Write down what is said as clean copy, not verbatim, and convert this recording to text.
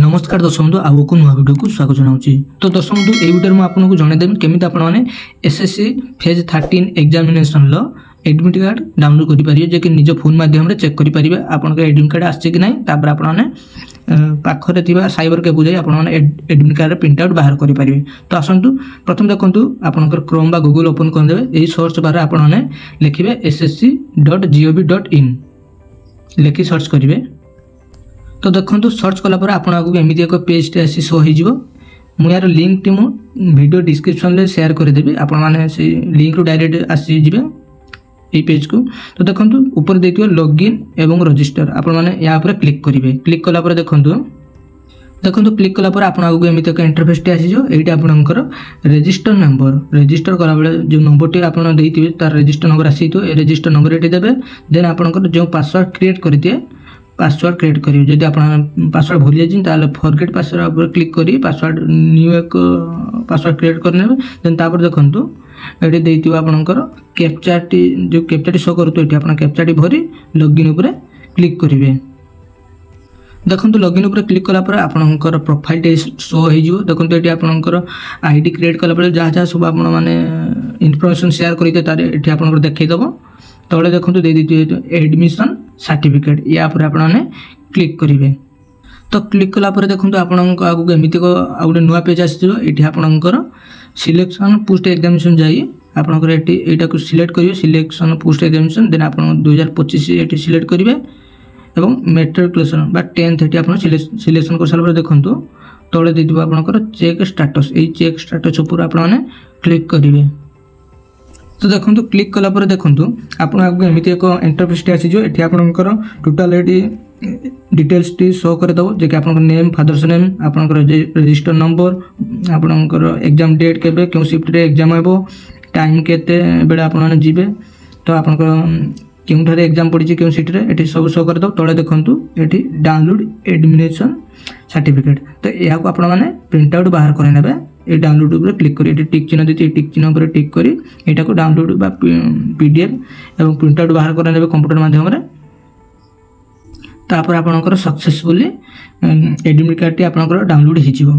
नमस्कार दर्शक बंधु आउ को नुआ वीडियो को स्वागत जनाऊँगी। तो दर्शक बंधु ये वीडियो में आपको जनईदेवी केमी आपने SSC phase 13 examination admit card download करेंगे जे कि निज फोन माध्यम चेक करेंगे आपन एडमिट कार्ड आसी कि ना आपने पाखरे साइबर कैफे जाए आपने एडमिट कार्ड प्रिंट आउट बाहर करेंगे। तो आसतु प्रथम देखो आपंकर क्रोम गूगल ओपन करदे यही सर्च बार आपने लिखे ssc.gov.in लिखि सर्च करेंगे। तो देखो सर्च कलापर आपन आगे एमती एक पेज टे आसी शो हो यार लिंक टी वीडियो डिस्क्रिप्शन में शेयर करदेवी आपण मैंने से लिंक रू डायरेक्ट आसीजे ये पेज को। तो देखो ऊपर देखिए लॉगिन एवं रजिस्टर आपण मैंने यहाँ पर क्लिक करेंगे। क्लिक कलापर देखो क्लिक कलापर आपन आगे एमती एक इंटरफेस टे आसीजो ये आपंकर रजिस्टर नंबर रजिस्टर कला बेले जो नंबर टी आपन देइथिबे तार रजिस्टर नंबर आसी ए रजिस्टर नंबर ये देवे देन आपंकर जो पासवर्ड क्रिएट करते पासवर्ड क्रिएट करेंगे। जदि आप पासवर्ड भूल जाए फॉरगेट पासवर्ड पर क्लिक करी पासवर्ड न्यू एक पासवर्ड क्रिएट करने देन तापर देखंतु एठी देइतिबा आपनकर कैप्चाटी जो कैप्चाटी शो करतो एठी आपन कैप्चाटी भरी लॉगिन ऊपर क्लिक करेंगे। देखो लॉगिन ऊपर क्लिक कला पर आपनकर प्रोफाइल टे शो हो जिवो। देखो एठी आपनकर आईडी क्रिएट कला पर जहाँ जहाँ सब आपन माने इनफॉरमेशन शेयर करते तारे एठी आपनकर देखै दबो तले देखो दे दी एडमिशन सर्टिफिकेट या पर आपने क्लिक करेंगे। तो क्लिक कलापर देखो आपण आगे एमती गोटे नुआ पेज आसो ये आपंकर सिलेक्शन पोस्ट एग्जामिनेशन जाए आपंकर यहाँ को सिलेक्ट करेंगे सिलेक्शन पोस्ट एग्जामिनेशन देन आप 2025 ये सिलेक्ट करेंगे और मेट्रिकुलेशन बा 10th ये आप सिलेक्शन कर सारा देखो तले दे आपंकर चेक स्टाटस ये चेक स्टाटस ऊपर आपने क्लिक करेंगे। तो देखो क्लिक कलापर देखो आप एमती एक इंटरफेस टे आसीजो ये आपंकर टोटाल ये डिटेल्स टी शो करदेव जे कि आप नेम फादर्स नेम आपंकर रजिस्टर नंबर आपंकर एग्जाम डेट केबे क्यों शिफ्ट रे एग्जाम हेबो टाइम केते बेले आपन जीवे तो आपंकर क्यों एग्जाम पड़ी क्यों सीट रे ये सब शो करदेव तले देखो ये डाउनलोड एडमिशन सर्टिफिकेट तो यह आपण मैंने प्रिंट आउट बाहर कर ये डाउनलोड पर क्लिक करी टिक चिन्ह देती टिक चिन्ह पर टिक करी यहाँ को डाउनलोड बा पीडीएफ एवं प्रिंट आउट बाहर कर कंप्यूटर माध्यम तापर आपनकर सक्सेसफुली एडमिट कार्ड टी आपनकर डाउनलोड हो।